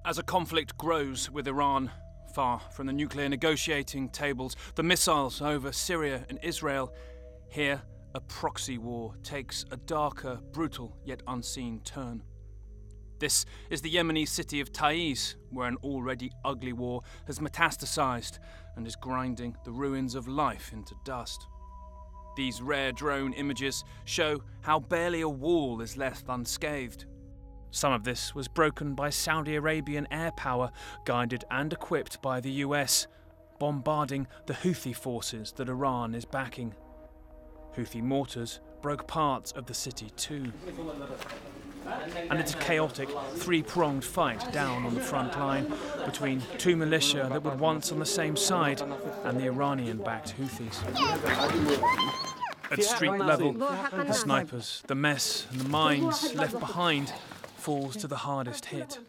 As a conflict grows with Iran, far from the nuclear negotiating tables, the missiles over Syria and Israel, here a proxy war takes a darker, brutal yet unseen turn. This is the Yemeni city of Taiz, where an already ugly war has metastasized and is grinding the ruins of life into dust. These rare drone images show how barely a wall is left unscathed. Some of this was broken by Saudi Arabian air power, guided and equipped by the US, bombarding the Houthi forces that Iran is backing. Houthi mortars broke parts of the city too. And it's a chaotic, three-pronged fight down on the front line between two militia that were once on the same side and the Iranian-backed Houthis. At street level, the snipers, the mess and the mines left behind falls to the hardest hit.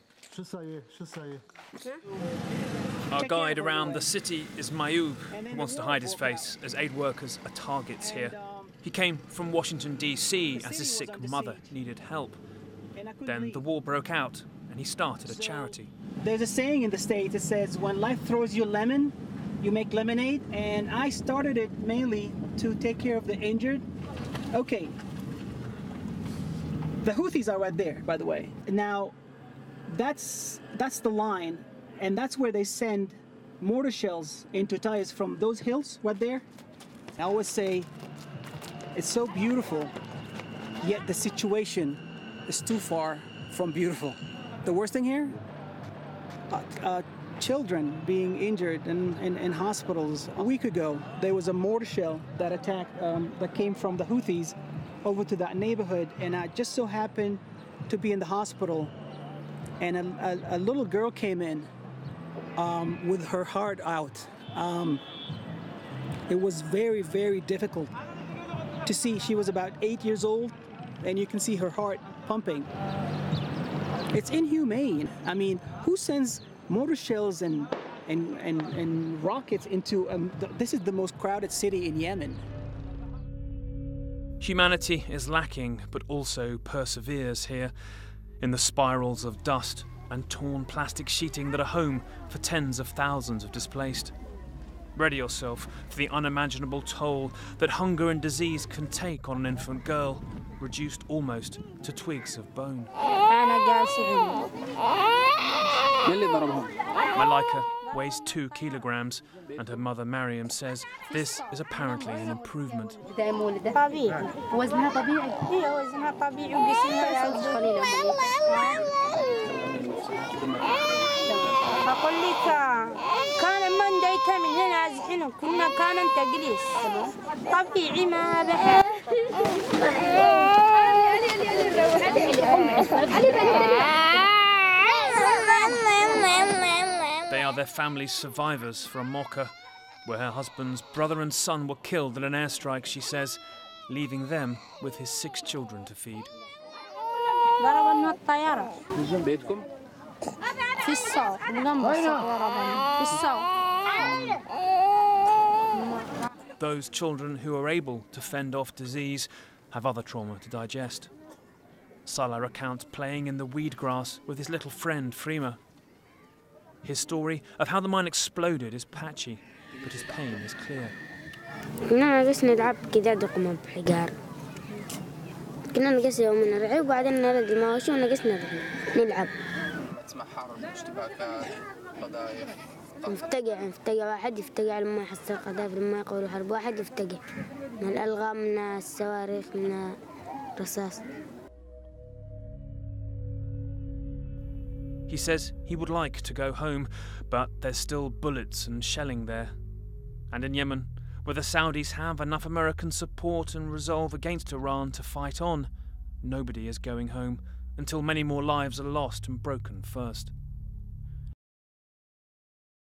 Our guide around the city is Mayub, who wants to hide his face as aid workers are targets here. He came from Washington, D.C. as his sick mother needed help. Then the war broke out and he started a charity. There's a saying in the States that says, when life throws you lemon, you make lemonade. And I started it mainly to take care of the injured. Okay. The Houthis are right there, by the way. Now, that's the line, and that's where they send mortar shells into Taiz from those hills right there. I always say, it's so beautiful, yet the situation is too far from beautiful. The worst thing here, children being injured in hospitals. A week ago, there was a mortar shell that attacked, that came from the Houthis over to that neighborhood, and I just so happened to be in the hospital, and a little girl came in with her heart out. It was very, very difficult to see. She was about 8 years old, and you can see her heart pumping. It's inhumane. I mean, who sends mortar shells and rockets into, this is the most crowded city in Yemen. Humanity is lacking, but also perseveres here, in the spirals of dust and torn plastic sheeting that are home for tens of thousands of displaced. Ready yourself for the unimaginable toll that hunger and disease can take on an infant girl, reduced almost to twigs of bone. Malika weighs 2 kilograms, and her mother Mariam says this is apparently an improvement. They are their family's survivors from Mocha, where her husband's brother and son were killed in an airstrike, she says, leaving them with his 6 children to feed. Those children who are able to fend off disease have other trauma to digest. Salah recounts playing in the weed grass with his little friend Frima. His story of how the mine exploded is patchy, but his pain is clear. كنا نقص نلعب كذا دقمة بحجار. كنا نقص يومنا نلعب وبعدين نرد المواشي ونقص نلعب. تسمع حرب اشتباكات قذائف. نفتقع واحد يفتقع لما يحصل قذائف لما يقولوا حرب واحد يفتقع من الألغام من الصواريخ من الرصاص. He says he would like to go home, but there's still bullets and shelling there. And in Yemen, where the Saudis have enough American support and resolve against Iran to fight on, nobody is going home until many more lives are lost and broken first.